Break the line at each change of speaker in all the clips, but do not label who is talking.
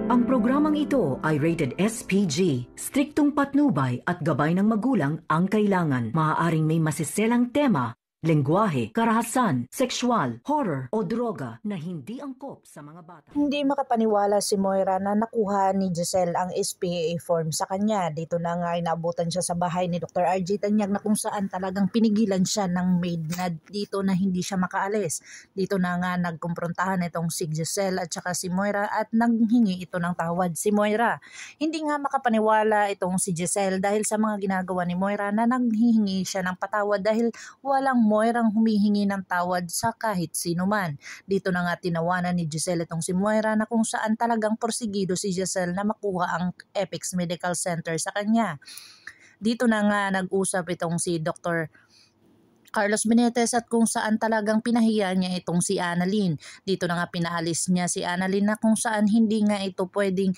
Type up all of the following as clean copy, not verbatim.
Ang programang ito ay rated SPG. Striktong patnubay at gabay ng magulang ang kailangan. Maaaring may masiselang tema, lengguwahe, karahasan, sexual, horror o droga na hindi angkop sa mga bata.
Hindi makapaniwala si Moira na nakuha ni Giselle ang SPA form sa kanya. Dito na nga inaabutan siya sa bahay ni Dr. RJ Tanyag na kung saan talagang pinigilan siya ng maid na dito na hindi siya makaalis. Dito na nga nagkumprontahan itong si Giselle at saka si Moira at nanghingi ito ng tawad si Moira. Hindi nga makapaniwala itong si Giselle dahil sa mga ginagawa ni Moira na nanghihingi siya ng patawad dahil walang Moirang humihingi ng tawad sa kahit sino man. Dito na nga tinawanan ni Giselle itong si Moira na kung saan talagang porsigido si Giselle na makuha ang Apex Medical Center sa kanya. Dito na nga nag-usap itong si Dr. Carlos Benitez at kung saan talagang pinahiya niya itong si Annalyn. Dito na nga pinaalis niya si Annalyn na kung saan hindi nga ito pwedeng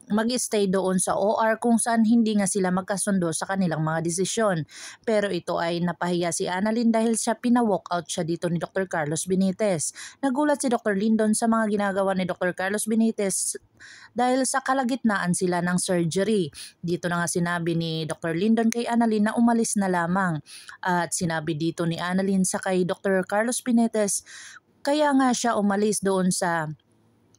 mag-stay doon sa OR kung saan hindi nga sila magkasundo sa kanilang mga desisyon. Pero ito ay napahiya si Annalyn dahil siya pina-walkout siya dito ni Dr. Carlos Benitez. Nagulat si Dr. Lindon sa mga ginagawa ni Dr. Carlos Benitez dahil sa kalagitnaan sila ng surgery. Dito na nga sinabi ni Dr. Lindon kay Annalyn na umalis na lamang. At sinabi dito ni Annalyn sa kay Dr. Carlos Benitez kaya nga siya umalis doon sa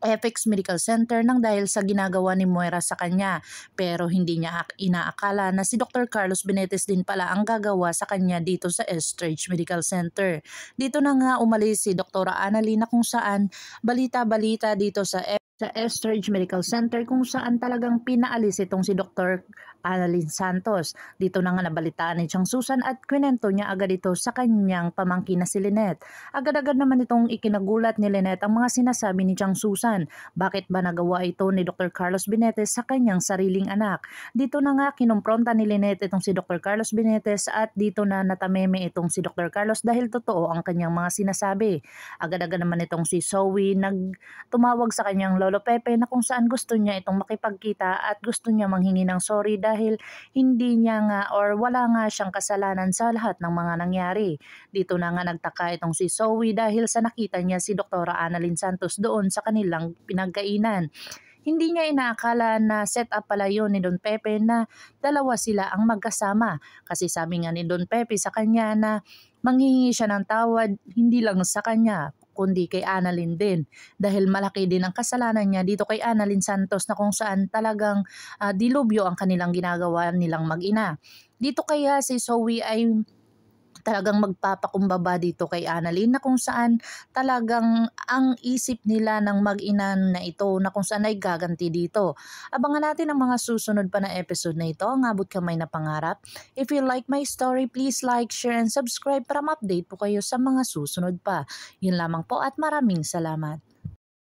Apex Medical Center nang dahil sa ginagawa ni Moira sa kanya, pero hindi niya inaakala na si Dr. Carlos Benitez din pala ang gagawa sa kanya dito sa Estridge Medical Center. Dito na nga umalis si Dr. Annalyn na kung saan balita-balita dito sa Estridge Medical Center kung saan talagang pinaalis itong si Dr. Annalyn Santos. Dito na nga nabalitaan ni Chang Susan at kwento niya agad ito sa kanyang pamangkin na si Lynette. Agad-agad naman itong ikinagulat ni Lynette ang mga sinasabi ni Chang Susan. Bakit ba nagawa ito ni Dr. Carlos Benitez sa kanyang sariling anak? Dito na nga kinumpronta ni Lynette itong si Dr. Carlos Benitez at dito na natameme itong si Dr. Carlos dahil totoo ang kanyang mga sinasabi. Agad-agad naman itong si Zoe tumawag sa kanyang Lolo Pepe na kung saan gusto niya itong makipagkita at gusto niya manghingi ng sorry dahil hindi niya nga or wala nga siyang kasalanan sa lahat ng mga nangyari. Dito na nga nagtaka itong si Zoe dahil sa nakita niya si Dr. Annalyn Santos doon sa kanilang pinagkainan. Hindi niya inaakala na set up pala yun ni Don Pepe na dalawa sila ang magkasama. Kasi sabi nga ni Don Pepe sa kanya na manghingi siya ng tawad hindi lang sa kanya kundi kay Annalyn din dahil malaki din ang kasalanan niya dito kay Annalyn Santos na kung saan talagang dilubyo ang kanilang ginagawa nilang mag-ina. Dito kaya si Zoe ay talagang magpapakumbaba dito kay Annalyn na kung saan talagang ang isip nila ng mag-ina na ito na kung saan ay gaganti dito. Abangan natin ang mga susunod pa na episode na ito, ang abot kamay na pangarap. If you like my story, please like, share, and subscribe para ma-update po kayo sa mga susunod pa. Yun lamang po at maraming salamat.